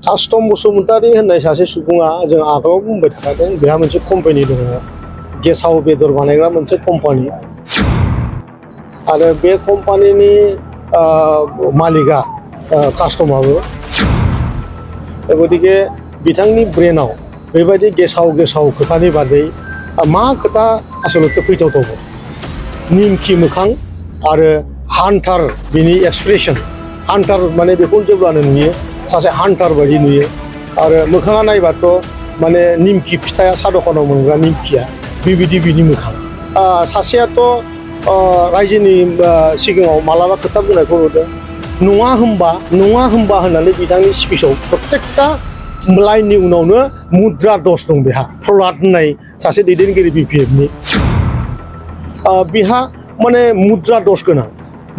custom Basumatary होननाय सासे सुबुङा जों आगोलाव बुंबाय थाखादों बेहा मोनसे कम्पानि दङ गेसाव बेदर बानायग्रा मोनसे कम्पानि आरो बे कम्पानिनि मालिकआ कास्टमाबो गतिके बिथांनि ब्रेनाव बेबायदि गेसाव खोथानि बादै मा खोथा आसलते फैथावथावमोन निमखि मोखां आरो हान्टार बिनि एक्सप्रेसन हान्टार माने बेखौ जेब्लानो नुयो सासे हान्टार बायदि नुयो आरो मोखाङा नायबाथ' माने निमखि फिथाया सा दखानाव मोनग्रा निमखिया बेबायदि बिनि मोखां सासेयाथ' रायजोनि सिगाङाव मालाबा खोथा बुंनायखौ नुदों नङा होनबा होननानै बिथांनि स्पिचआव प्रत्येकटा लाइननि उनावनो मुद्रा दस दं बेहा प्रहलाद होननाय सासे दैदेनगिरि बिपिएफनि बिहा माने मुद्रा दस गोनां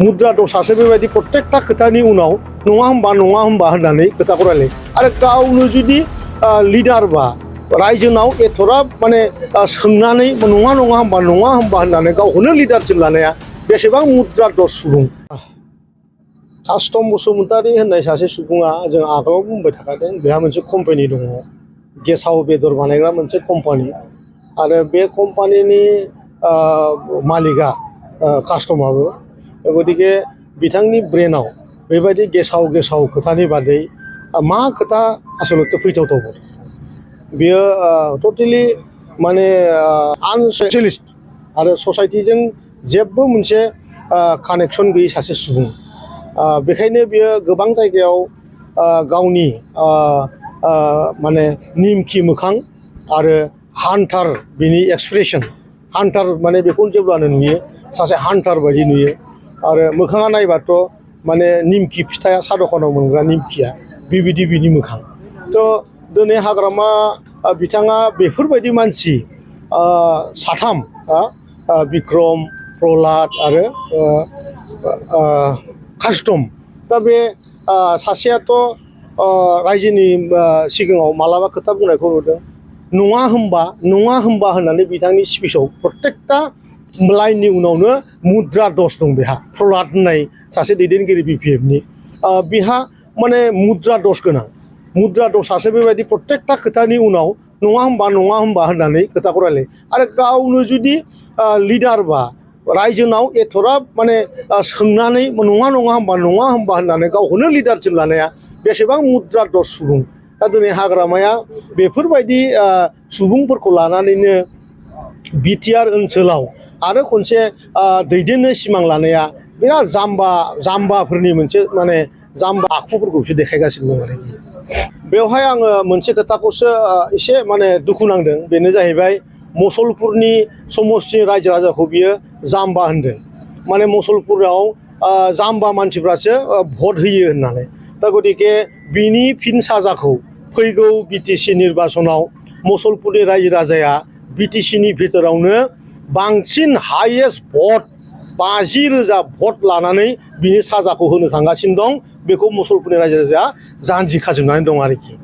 मुद्रा दसासो बेबायदि प्रत्येकटा खोथानि उनाव नङा होनबा होननानै खोथाखौ रायलायो आरो गावनो जुदि लिडार बा रायजोनाव एथ'राब माने सोंनानै नङा होनबा होननानै गावखौनो लिडारशिप लानाया बेसेबां मुद्रा दस सुबुं कास्टम बसुमतारी होननाय सासे सुबुङा जों आगोलाव बुंबाय थाखादों बेहा मोनसे कम्पानि दङ गेसाव बेदर बानायग्रा मोनसे कम्पानि आरो बे कम्पानिनि मालिकआ कास्टमाबो गतिके बिथांनि ब्रेनाव बेबायदि गेसाव खोथानि बादै मा खोथा आसलते फैथावथावमोन बियो टटेलि माने आनसोशलिस्ट आरो ससाइटिजों जेबो मोनसे कानेक्सन गैयै सासे सुबुं बेखायनो बियो गोबां जायगायाव गावनि माने निमखि मोखां आरो हान्टार बिनि एक्सप्रेसन हान्टार माने बेखौ जेब्लानो नुयो सासे हान्टार बायदि नुयो आरो मोखाङा नायबाथ' माने निमखि फिथाया सा दखानाव मोनग्रा निमखिया बेबायदि बिनि मोखां थ' दिनै हाग्रामा बिथाङा बेफोरबायदि मानसि साथाम बिक्रम प्रहलाद आरो कास्टम दा बे सासेयाथ' रायजोनि सिगाङाव मालाबा खोथा बुंनायखौ नुदों नङा होनबा होननानै बिथांनि स्पिचआव प्रत्येकटा लाइननि उनावनो मुद्रा दस दं बेहा प्रहलाद होननाय सासे दैदेनगिरि बिपिएफनि बिहा माने मुद्रा दस गोनां मुद्रा दसासो बेबायदि प्रत्येकटा खोथानि उनाव नङा होनबा होननानै खोथाखौ रायलायो आरो गावनो जुदि लिडार बा रायजोनाव एथ'राब माने सोंनानै नङा होनबा होननानै गावखौनो लिडारशिप लानाया बेसेबां मुद्रा दस सुबुं दा दिनै हाग्रामाया बेफोरबायदि सुबुंफोरखौ लानानैनो बिटिआर ओनसोलाव आरो खनसे दैदेननो सिमां लानाया बिराद जाम्बाफोरनि मोनसे माने जाम्बा आखुफोरखौसो देखायगासिनो दं आरोखि बेवहाय आङो मोनसे खोथाखौसो एसे माने दुखु नांदों बेनो जाहैबाय मसलपुरनि समस्थिनि रायजो राजाखौ बियो जाम्बा होनदों माने मसलपुराव जाम्बा मानसिफ्रासो भट होयो होननानै दा गतिके बिनि फिन साजाखौ फैगौ बिटिसि निर्बाचनाव मसलपुरनि रायजो राजाया बिटिसिनि भितरावनो बांसिन हाइएस्ट भट 50,000 भट लानानै बिनि साजाखौ होनो थांगासिनो दं बेखौ मसलपुरनि रायजो राजाया जानजि खाजोबनानै दं आरोखि